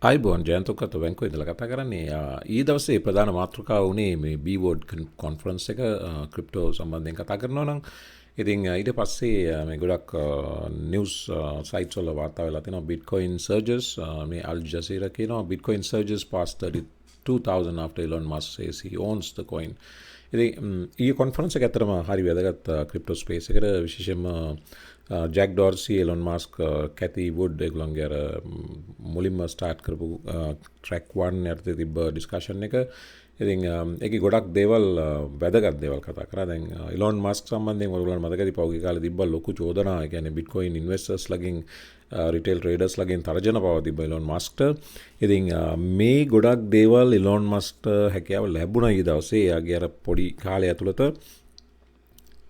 අයිබෝන් ජයන්තොක්කත බැංකුව ඉඳලා කතා කරන්නේ ඊ දවසේ ප්‍රධාන මාතෘකාව වුණේ මේ බීවෝඩ් කොන්ෆරන්ස් එක ක්‍රිප්ටෝ සම්බන්ධයෙන් කතා කරනවා නම් ඉතින් ඊට පස්සේ මේ ගොඩක් නිවුස් සයිට්ස් වල වාර්තා වෙලා තියෙනවා බිට්කොයින් සර්ජස් මේ අල් ජසීරා කියනවා Bitcoin සර්ජස් past 32,000 after Elon Musk says he owns the coin. ඉතින් ඊ කොන්ෆරන්ස් එක ඇත්තටම හරි වැදගත් ක්‍රිප්ටෝ ස්පේස් එකට විශේෂයෙන්ම jack Dorsey Elon mask කැති wood ඒගොල්ලන්ගේ අර මුලින්ම ස්ටාර්ට් කරපු ට්‍රැක් 1 යටතේ තිබ්බ ඩිස්කෂන් එක. ඉතින් ඒකේ ගොඩක් දේවල් වැදගත් දේවල් කතා කරා. දැන් එලොන් මාස්ක් සම්බන්ධයෙන් ඔයගොල්ලන්ට මතකයි පෞද්ගලික කාලේ තිබ්බ ලොකු චෝදනා. ඒ කියන්නේ බිට්කොයින් ඉන්වෙස්ටර්ස් ලගින් රිටේල් ට්‍රේඩර්ස් ලගින් තර්ජන පව තිබ්බ එලොන් මාස්ක්ට. ඉතින් මේ ගොඩක් දේවල් එලොන් මාස්ක්ට හැකියාව ලැබුණා ඊ දවසේ. එයාගේ අර පොඩි කාලය ඇතුළත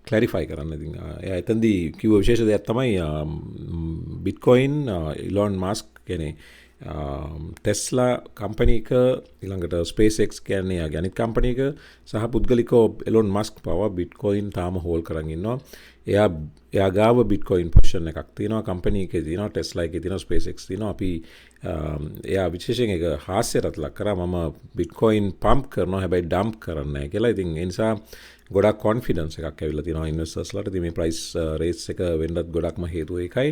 ක්ලරිෆයි කරන්න. ඉතින් එයා එතනදී කිව්ව විශේෂ දෙයක් තමයි බිට්කොයින් ඉලොන් මාස්ක් කියන්නේ ටෙස්ලා කම්පැනි එක ඊළඟට SpaceX කියන්නේ යාගේ අනිත් කම්පැනි එක සහ පුද්ගලිකව එලොන් මාස්ක් පව බිට්කොයින් තාම හෝල් කරන් ඉන්නවා. එයා ගාව බිට්කොයින් පොසිෂන් එකක් තියෙනවා කම්පැනි එකේ තියෙනවා ටෙස්ලා එකේ තියෙනවා SpaceX තියෙනවා. අපි එයා විශේෂයෙන් එක හාස්‍යයට ලක් කරා මම බිට්කොයින් පම්ප් කරනවා හැබැයි ඩම්ප් කරන්නේ නැහැ කියලා. ඉතින් ඒ නිසා ගොඩක් කොන්ෆිඩන්ස් එකක් ඇවිල්ලා තියෙනවා ඉන්වෙස්ටර්ස්ලාට. ඉතින් මේ ප්‍රයිස් රේස් එක වෙන්නත් ගොඩක්ම හේතුව ඒකයි.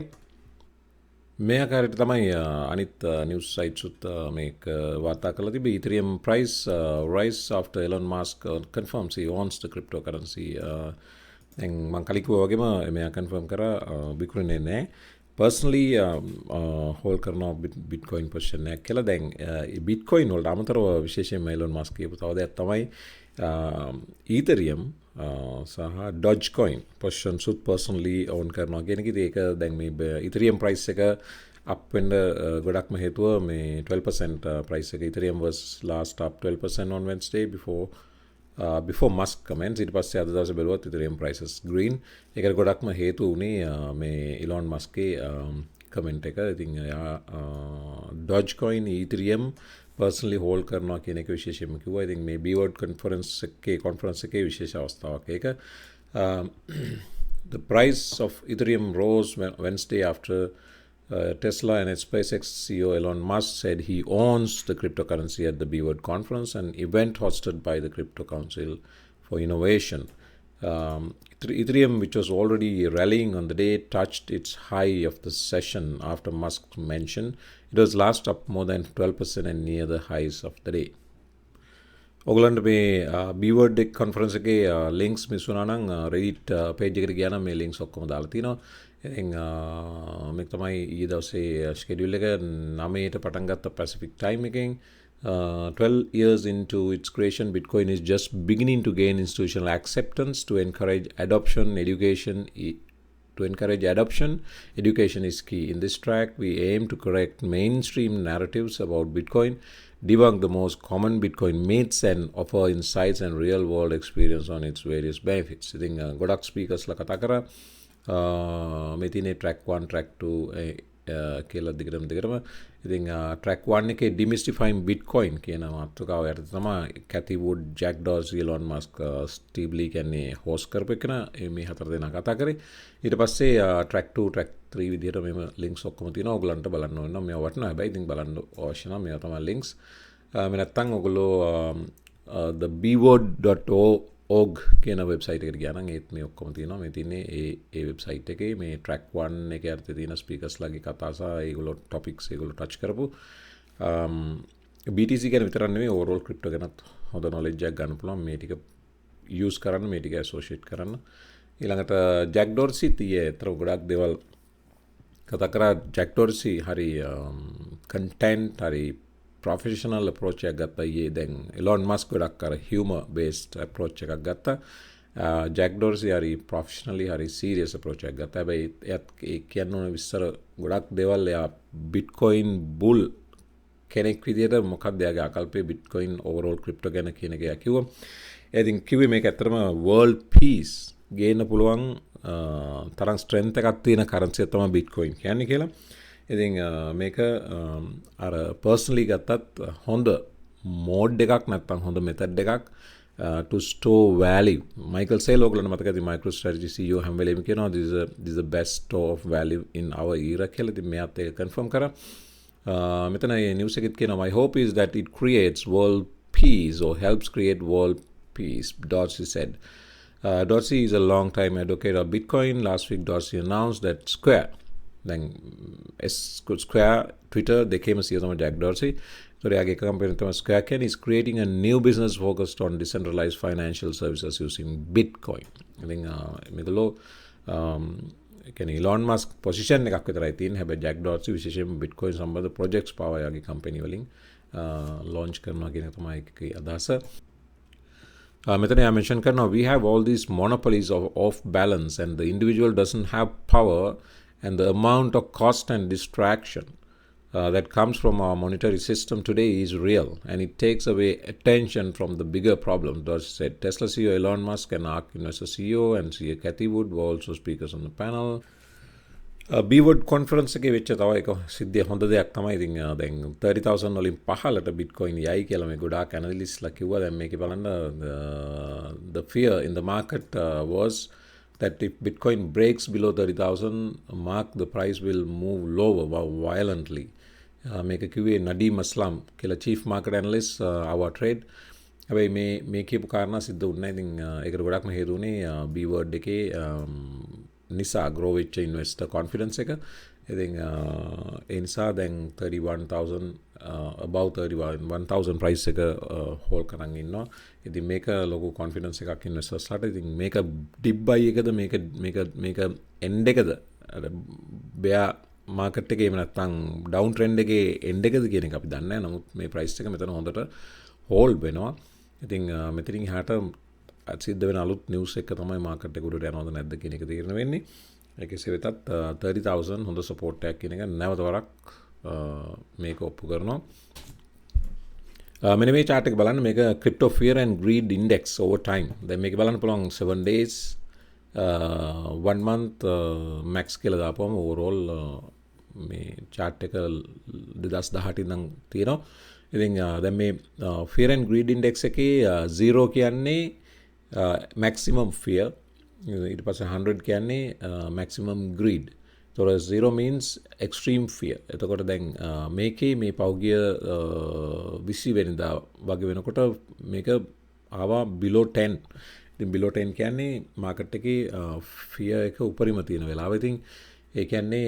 මේ ආකාරයට තමයි අනිත් නිවුස් සයිට්ස් උත් මේක වාර්තා කරලා තිබේ. Ethereum price rise after Elon Musk confirms he owns the cryptocurrency. දැන් මම කලින් කිව්වා වගේම මෙයා කන්ෆර්ම් කරා විකුණුනේ නැහැ. පර්සනලි හෝල් කරනවා බිට්කොයින් පොසිෂන් එකක් කියලා. දැන් බිට්කොයින් වලට අමතරව විශේෂයෙන්ම එලොන් මස්ක් කියපු තව දෙයක් තමයි Ethereum සහ Dogecoin පොසිෂන්ස් උත් පර්සනලි ඕන් කරනවා කියන එක. ඒක දැන් මේ Ethereum price එක අප් වෙන්න ගොඩක්ම හේතුව මේ 12% price එක. Ethereum was last up 12% on Wednesday before Musk comments. ඊට පස්සේ අද දවසේ බැලුවත් Ethereum prices green. ඒකට ගොඩක්ම හේතු උනේ මේ Elon Muskගේ කමෙන්ට් එක. ඉතින් එයා Dogecoin Ethereum personally hold කරනවා කියන එක විශේෂයෙන්ම කිව්වා. ඉතින් මේ බීවර්ඩ් conference එකේ විශේෂ අවස්ථාවක් ඒක. The price of Ethereum rose Wednesday after Tesla and its SpaceX CEO Elon Musk said he owns the cryptocurrency at the BWord conference, an event hosted by the Crypto Council for Innovation. Ethereum, which was already rallying on the day, touched its high of the session after Musk's mention. It was last up more than 12% and near the highs of the day. ඔගලන්ට මේ බීවර්ඩ් conference එකේ links miss වුණා නම් Reddit page එකට ගියා නම් මේ links ඔක්කොම දාලා තිනවා. ඉතින් මේක තමයි ඊයේ දවසේ ස්කෙඩියුල් එක 9ට පටන් ගත්ත Pacific time එකෙන් 12 years into its creation, Bitcoin is just beginning to gain institutional acceptance to encourage adoption. Education is key. In this track, we aim to correct mainstream narratives about Bitcoin, debunk the most common Bitcoin myths, and offer insights and real-world experience on its various benefits. I think Godak speakers la kata kara metine track 1, track 2 කියලා දිගටම ඉතින් track 1 එකේ demystifying Bitcoin කියන මාතෘකාව යටතේ තමයි Cathie Wood, Jack Dorsey, Elon Musk, Steve Lee කියන්නේ host කරපු එකන මේ හතර දෙනා කතා කරේ. ඊට පස්සේ track 2, track 3 විදිහට මේව links ඔක්කොම තියෙනවා. ඔයගලන්ට බලන්න ඕන නම් මේවා වටිනවා. හැබැයි ඉතින් බලන්න අවශ්‍ය නම් මේවා තමයි links. මේ නැත්තම් ඔයගොල්ලෝ thebword.org කියන වෙබ්සයිට් එකට ගියා නම් ඒත් මේ ඔක්කොම තියෙනවා. මේ තියන්නේ ඒ වෙබ්සයිට් එකේ මේ track 1 එකේ අර්ථය තියෙන ස්පීකර්ස් ලාගේ කතා සහ ඒගොල්ලෝ ටොපික්ස් ඒගොල්ලෝ ටච් කරපු BTC ගැන විතරක් නෙමෙයි ඕවර්ऑල් ක්‍රිප්ටෝ ගැනත් හොඳ knowledge එකක් ගන්න පුළුවන්. මේ ටික යූස් කරන්න, මේ ටික ඇසෝෂিয়েට් කරන්න. ඊළඟට ජැක් ඩෝර්සි තියේ අතර ගොඩක් දේවල් කතා කරා. ජැක් ඩෝර්සි හරි කන්ටෙන්ට් හරි professional approach එකක් ගත්තා ඊයේ. දැන් Elon Musk ගොඩක් අර humor based approach එකක් ගත්තා. ජැක් ඩෝර්සි හරි professionally හරි serious approach එකක් ගත්තා. හැබැයි එයාත් ඒ කියන්න ඕන විස්තර ගොඩක් දේවල් එයා Bitcoin bull කෙනෙක් විදියට මොකක්ද එයාගේ ආකල්පය Bitcoin overall crypto ගැන කියන එක එයා කිව්වා. ඉතින් කිව්වේ මේක ඇත්තටම world peace ගේන්න පුළුවන් තරම් strength එකක් තියෙන currency එක තමයි Bitcoin කියන්නේ කියලා. ඉතින් මේක අර පර්සනලි ගත්තත් හොඳ මෝඩ් එකක් නැත්නම් හොඳ මෙතඩ් එකක් to store value. Michael Saylor ඔයගොල්ලන්ට මතක ඇති MicroStrategy CEO හැම වෙලේම කියනවා this is the best store of value in our era කියලා. ඉතින් මෙයාත් ඒක කන්ෆර්ම් කරා. මෙතන නිවස් එකෙත් කියනවා my hope is that it creates world peace or helps create world peace, Dorsey said. Dorsey is a long time advocate of Bitcoin. Last week Dorsey announced that Square, then Square Twitter දෙකේම සියතම Jack Dorsey, so එයාගේ company තමයි Square Can is creating a new business focused on decentralized financial services using Bitcoin. ඉතින් මේගොල්ලෝ කියන්නේ Elon Musk position එකක් විතරයි තියෙන්නේ. හැබැයි Jack Dorsey විශේෂයෙන්ම Bitcoin සම්බන්ධ projects පාවා යාගේ කම්පැනි වලින් launch කරනවා කියන එක තමයි ඒකේ අදහස. මෙතන යා mention කරනවා we have all these monopolies of off balance and the individual doesn't have power and the amount of cost and distraction that comes from our monetary system today is real and it takes away attention from the bigger problems, Dorsey said. Tesla CEO Elon Musk and ARK Investor CEO and CEO Cathie Wood were also speakers on the panel. B-Wood conference එකේ වෙච්ච තව එක සිද්ධිය හොඳ දෙයක් තමයි. ඉතින් දැන් 30,000 වලින් පහළට Bitcoin යයි කියලා මේ ගොඩාක් ඇනලිස්ට්ලා කිව්වා. දැන් මේකේ බලන්න the fear in the market was that if Bitcoin breaks below 30,000 mark, the price will move lower violently. මේක කිව්වේ නඩීම් අස්ලම් කියලා chief market analyst our trade. හැබැයි මේ කියපු කාරණා සිද්ධ වුණේ නැහැ. ඉතින් ඒකට ගොඩක්ම හේතු වුණේ B-Word එකේ නිසා grow වෙච්ච investor confidence එක. ඉතින් ඒ නිසා දැන් 31,000 above 31,000 price එක hold කරන් ඉන්නවා. ඉතින් මේක ලොකු confidence එකක් investors ලාට. ඉතින් මේක dip buy එකද මේක end එකද bear market එකේ එහෙම නැත්නම් down trend එකේ end එකද කියන එක අපි දන්නේ නැහැ. නමුත් මේ price එක මෙතන හොඳට hold වෙනවා. ඉතින් මෙතනින් එහාට සිද්ධ වෙන අලුත් නිවුස් එක තමයි මාකට් එක උඩට යනවද නැද්ද කියන එක තීරණය වෙන්නේ. ඒ කෙසේ වෙතත් 30,000 හොඳ සපෝට් එකක් කියන එක නැවත වරක් මේක ඔප්පු කරනවා. මෙන්න මේ chart එක බලන්න. මේක crypto fear and greed index over time. දැන් මේක බලන්න පුළුවන් 7 days 1 month max කියලා දාපුවම overall මේ chart එක 2018 ඉඳන් තියෙනවා. ඉතින් දැන් මේ fear and greed index එකේ 0 කියන්නේ maximum fear, ඊට පස්සේ 100 කියන්නේ maximum greed. So 0 means extreme fear. එතකොට දැන් මේකේ මේ පෞගිය 20 වෙනිදා වගේ වෙනකොට මේක ආවා below 10. ඉතින් below 10 කියන්නේ මාකට් එකේ fear එක උපරිම තියෙන වෙලාව. ඉතින් ඒ කියන්නේ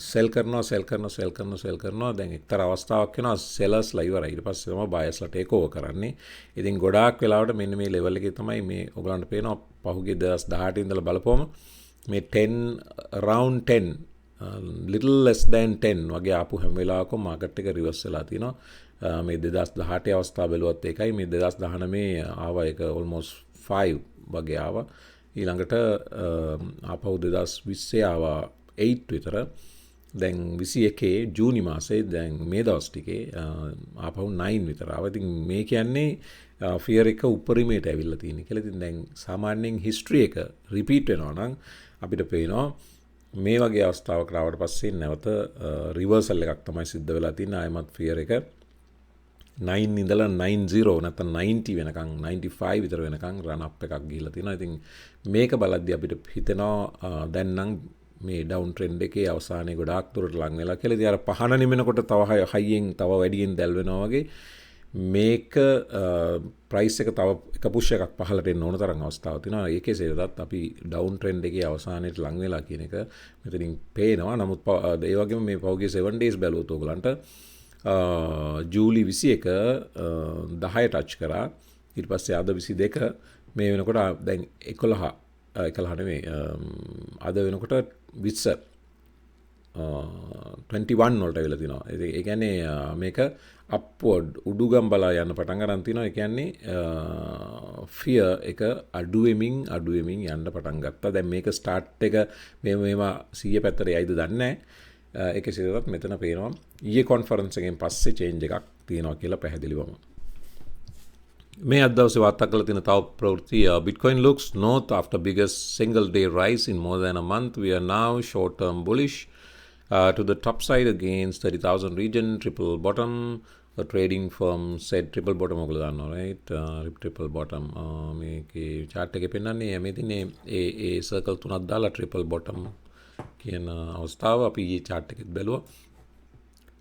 sell කරනවා දැන් එක්තරා අවස්ථාවක් වෙනවා sellers ලා ඉවරයි. ඊට පස්සේ තමයි buyers ලා take over කරන්නේ. ඉතින් ගොඩාක් වෙලාවට මෙන්න මේ level එකේ තමයි මේ ඔයගලන්ට පේනවා පහුගිය 2018 ඉඳලා බලපුවම මේ 10 around 10 little less than 10 වගේ ආපු හැම වෙලාවකම market එක reverse වෙලා තිනවා. මේ 2018 අවස්ථාව බැලුවත් ඒකයි. මේ 2019 ආවා ඒක almost 5 වගේ ආවා. ඊළඟට ආපහු 2020 ආවා 8 විතර. දැන් 21 ජූනි මාසේ දැන් මේ දවස් ටිකේ ආපහු 9 විතර ආවා. ඉතින් මේ කියන්නේ fear එක උපරිමයට ඇවිල්ලා තියෙන කියලා. ඉතින් දැන් සාමාන්‍යයෙන් history එක repeat වෙනවා නම් අපිට පේනවා මේ වගේ අවස්ථාවක් ආවට පස්සේ නැවත reversal එකක් තමයි සිද්ධ වෙලා තියෙන්නේ. ආයමත් fear එක 9 ඉඳලා 90 නැත්නම් 90 වෙනකන් 95 විතර වෙනකන් run up එකක් ගිහිල්ලා තියෙනවා. ඉතින් මේක බලද්දී අපිට හිතෙනවා දැන් නම් මේ ඩවුන් ට්‍රෙන්ඩ් එකේ අවසානයේ ගොඩාක් දුරට ලඟ වෙලා කියලා. ඉතින් අර පහන නිමනකොට තව හයියෙන් තව වැඩියෙන් දැල් වෙනවා වගේ මේක ප්‍රයිස් එක තව එක පුෂ් එකක් පහළට එන්න ඕන තරම් අවස්ථාවක් තියෙනවා. ඒකේ සේරදත් අපි ඩවුන් ට්‍රෙන්ඩ් එකේ අවසානයේට ලඟ වෙලා කියන එක මෙතනින් පේනවා. නමුත් ඒ වගේම මේ පෞගේ 7 days බැලුවොත් ඔයගලන්ට ජූලි 21 10 ටච් කරා. ඊට පස්සේ අද 22 මේ වෙනකොට දැන් 11 නෙමෙයි අද වෙනකොට 20 21 වලට වෙලා තිනවා. ඒ කියන්නේ මේක අප්වර්ඩ් උඩුගම් බලා යන්න පටන් ගන්න තිනවා. ඒ කියන්නේ fear එක අඩු වෙමින් යන්න පටන් ගත්තා. දැන් මේක ස්ටාර්ට් එක මේවා 100 පැත්තට යයිද දන්නේ නැහැ. ඒක සිදුවත් මෙතන පේනවා ඊයේ කොන්ෆරන්ස් එකෙන් පස්සේ චේන්ජ් එකක් තියෙනවා කියලා පැහැදිලිවම. මේ අද දවසේ වාර්තා කළ තියෙන තව ප්‍රවෘත්ති Bitcoin looks north after biggest single day rise in more than a month. We are now short term bullish to the top side against 30,000 region triple bottom. A trading firm said triple bottom ඔයගොල්ලෝ දන්නවා right? Triple bottom මේකේ chart එකේ පෙන්නන්නේ මේ තින්නේ ඒ circle තුනක් දාලා triple bottom කියන අවස්ථාව අපි ඊයේ chart එකෙත් බැලුවා.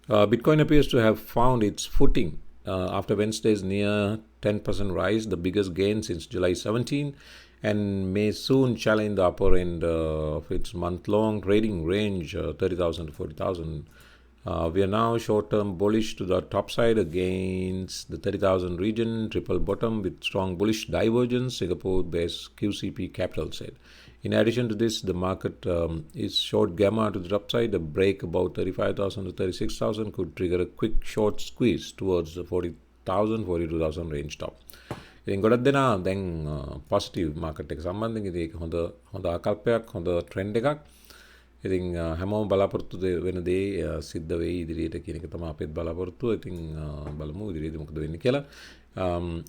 Bitcoin appears to have found its footing after Wednesday's near 10% rise, the biggest gain since July 17, and may soon challenge the upper end of its month-long trading range, 30,000 to 40,000. We are now short-term bullish to the top side against the 30,000 region, triple bottom with strong bullish divergence, Singapore-based QCP Capital said. In addition to this, the market is short gamma to the upside. A break about 35,000 to 36,000 could trigger a quick short squeeze towards the 40,000, 42,000 range top. ඉතින් ගොඩක් දෙනා දැන් positive market එක සම්බන්ධයෙන් ඉතින් ඒක හොඳ ආකල්පයක් හොඳ ට්‍රෙන්ඩ් එකක්. ඉතින් හැමෝම බලාපොරොත්තු වෙන දේ සිද්ධ වෙයි ඉදිරියට කියන එක තමයි අපේත් බලාපොරොත්තුව. ඉතින් බලමු ඉදිරියේදී මොකද වෙන්නේ කියලා.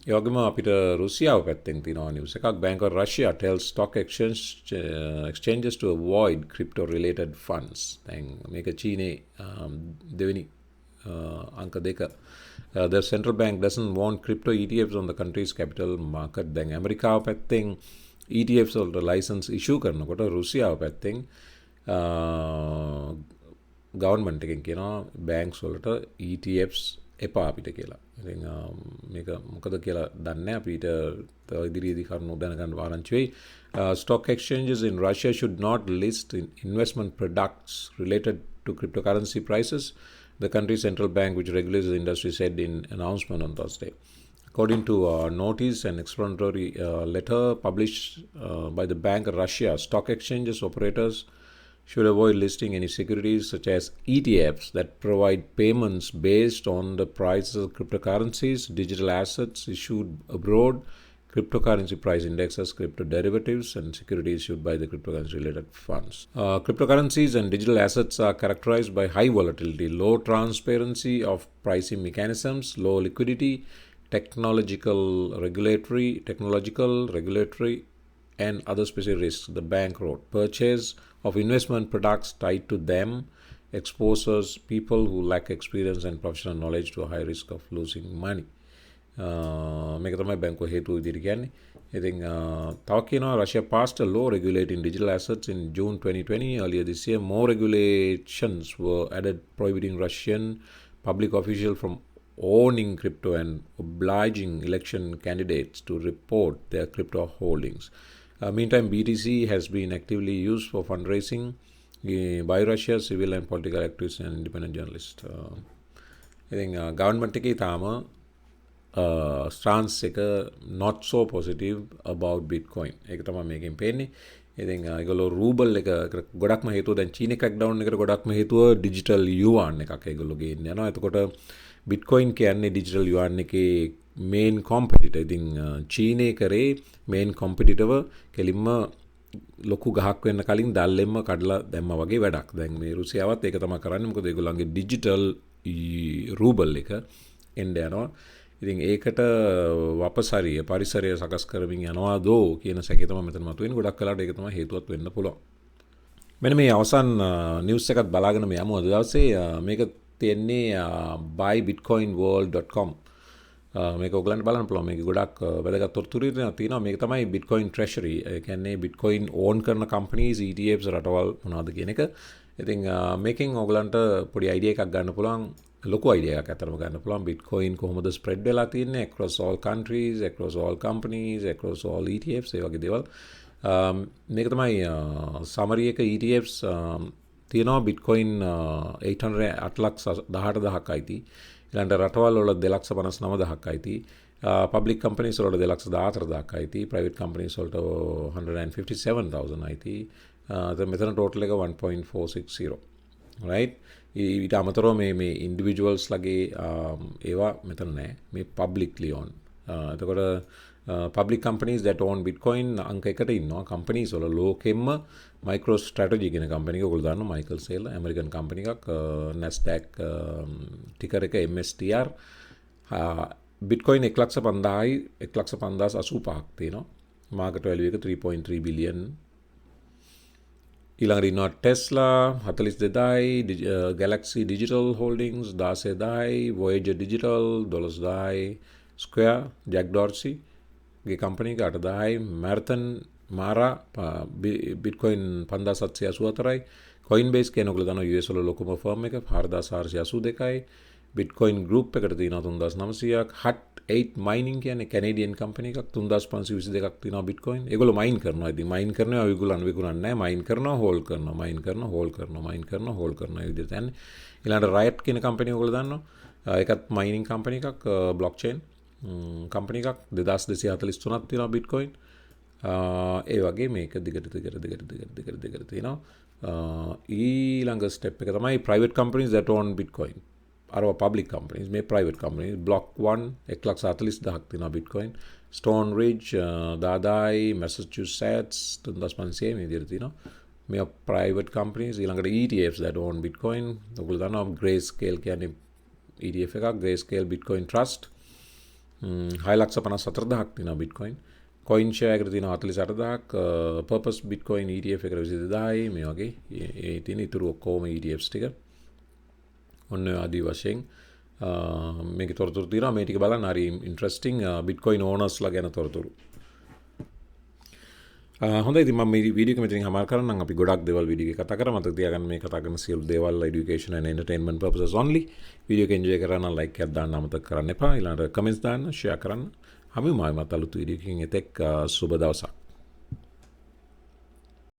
ඒ වගේම අපිට රුසියාව පැත්තෙන් තියෙනවා නිවුස් එකක්. Bank of Russia tells stock exchanges to avoid crypto related funds. දැන් මේක චීනේ දෙවෙනි අංක දෙක. The central bank doesn't want crypto ETFs on the country's capital market. දැන් ඇමරිකාව පැත්තෙන් ETFs වලට license issue කරනකොට රුසියාව පැත්තෙන් ගවර්න්මන්ට් එකෙන් කියනවා බැංක්ස් වලට ETFs එපා අපිට කියලා. ඉතින් මේක මොකද කියලා දන්නේ නැහැ. අපිට ඉදිරියේදී කරුණු දැනගන්න ආරංචි වෙයි. Stock exchanges in Russia should not list investment products related to cryptocurrency prices, the country's central bank, which regulates the industry, said in announcement on Thursday. According to a notice and explanatory letter published by the Bank of Russia, stock exchanges operators should avoid listing any securities such as ETFs that provide payments based on the prices of cryptocurrencies, digital assets issued abroad, cryptocurrency price indexes, crypto derivatives, and securities issued by the cryptocurrency-related funds. Cryptocurrencies and digital assets are characterized by high volatility, low transparency of pricing mechanisms, low liquidity, technological, regulatory, and other specific risks, the bank wrote. Purchase of investment products tied to them exposes people who lack experience and professional knowledge to a high risk of losing money. මේක තමයි බැංකුව හේතුව විදිහට කියන්නේ. ඉතින් තව කියනවා Russia passed a law regulating digital assets in June 2020. Earlier this year, more regulations were added prohibiting Russian public officials from owning crypto and obliging election candidates to report their crypto holdings. Meantime, BTC has been actively used for fundraising by Russia, civil and political activists and independent journalists. ඉතින් government එකේ තාම stance එක not so positive about Bitcoin. ඒක තමයි මේකෙන් පේන්නේ. ඉතින් ඒගොල්ලෝ රූබල් එක ගොඩක්ම හේතුව දැන් චීන ක්‍රැක්ඩවුන් එකට ගොඩක්ම හේතුව ඩිජිටල් යුවාන් එකක් ඒගොල්ලෝ ගේන්න යනවා. එතකොට Bitcoin කියන්නේ ඩිජිටල් යුවාන් එකේ main competitor. ඉතින් චීනේ කරේ main competitor කෙලින්ම ලොකු ගහක් වෙන්න කලින් දැල්ලෙම්ම කඩලා දැම්මා වගේ වැඩක්. දැන් මේ රුසියාවත් ඒක තමයි කරන්නේ. මොකද ඒගොල්ලන්ගේ ඩිජිටල් රූබල් එක එන්න යනවා. ඉතින් ඒකට වපසරිය පරිසරය සකස් කරමින් යනවා දෝ කියන සැකේ තමයි මෙතන මතුවෙන්නේ. ගොඩක් වෙලාවට ඒක තමයි හේතුවත් වෙන්න පුළුවන්. මෙන්න මේ අවසන් නිවුස් එකත් බලාගෙන මේ යමු අද දවසේ. මේක තියෙන්නේ buybitcoinworld.com. මේක ඔයගලන්ට බලන්න පුළුවන්. මේක ගොඩක් වැදගත් තොරතුරු තියෙනවා. මේක තමයි Bitcoin Treasury. ඒ කියන්නේ Bitcoin own කරන companies, ETFs රටවල් මොනවද කියන එක. ඉතින් මේකෙන් ඔයගලන්ට පොඩි idea එකක් ගන්න පුළුවන්. ලොකු idea එකක් අතරම ගන්න පුළුවන්. Bitcoin කොහොමද spread වෙලා තියෙන්නේ across all countries, across all companies, across all ETFs ඒ වගේ දේවල්. මේක තමයි summary එක. ETFs තියෙනවා Bitcoin 8,18,000ක් අයිති. ඊළඟට රටවල් වල 2,59,000ක් අයිති. public companies වලට 2,14,000ක් අයිති. private companies වලට 157,000 අයිති. මෙතන total එක 1.460. right? ඊට අමතරව මේ individuals ලගේ ඒවා මෙතන නැහැ. මේ publicly owned. එතකොට public companies that own Bitcoin අංක එකට ඉන්නවා. companies වල ලෝකෙම්ම MicroStrategy කියන company එක ඔයගොල්ලෝ දන්නවා. Michael Saylor American company එකක්. Nasdaq ticker එක MSTR. Bitcoin 1,50,085ක් තියෙනවා. market value එක 3.3 billion. ඊළඟට ඉන්නවා Tesla 42,000යි, Galaxy Digital Holdings 16,000යි, Voyager Digital 12,000යි, Square Jack Dorsey ගේ company එක 8,000යි, Marathon මාරා බිට්කොයින් 5784යි කොයින්බේස් කියන ඔයගොල්ලෝ දන්නවා US වල ලොකුම ෆර්ම් එක 4482යි බිට්කොයින් ගෲප් එකට තියෙනවා 3900ක් හට් 8 මයිනින් කියන්නේ කැනේඩියන් කම්පැනි එකක් 3522ක් තියෙනවා බිට්කොයින් ඒගොල්ලෝ මයින් කරනවා ඉතින් මයින් කරනවා විකුණන්නේ නැහැ මයින් කරනවා හෝල්ඩ් කරනවා මයින් කරනවා හෝල්ඩ් කරනවා මයින් කරනවා හෝල්ඩ් කරනවා ඒ විදිහට යන්නේ ඊළඟට රයට් කියන කම්පැනි ඔයගොල්ලෝ දන්නවා ඒකත් මයිනින් කම්පැනි එකක් බ්ලොක්චේන් කම්පැනි එකක් 2243ක් තියෙනවා බිට්කොයින් ඒ වගේ මේක දිගට තියෙනවා ඊළඟ ස්ටෙප් එක තමයි private companies that own bitcoin අරව public companies මේ private companies block 1 1,40,000ක් තියෙනවා bitcoin stone ridge දාදායි massachusetts 3500 මේ විදිහට තියෙනවා මේ private companies ඊළඟට ETFs that own bitcoin ඔයගොල්ලෝ දන්නවා grayscale කියන්නේ ETF එකක් grayscale bitcoin trust 6,54,000ක් තියෙනවා bitcoin coin share එකට තියෙනවා 48,000ක් purpose bitcoin ETF එකට 22,000යි මේ වගේ ඒ තියෙන ඉතුරු ඔක්කොම ETFs ටික ඔන්න ආදී වශයෙන් මේකේ තොරතුරු තියෙනවා මේ ටික බලන්න හරි ඉන්ටරෙස්ටිං bitcoin owners ලා ගැන තොරතුරු හොඳයි ඉතින් මම මේ වීඩියෝ එක මෙතනින් හමාර කරන්නම් අපි ගොඩක් දේවල් වීඩියෝ එකේ කතා කරා මතක තියාගන්න මේ කතා කරන සියලු දේවල් education and entertainment purposes only video එක enjoy කරන්න like එකක් දාන්න අමතක කරන්න එපා ඊළඟට comments දාන්න share කරන්න හැමෝම අලුත් වීඩියෝ එකකින් එතෙක් සුබ දවසක්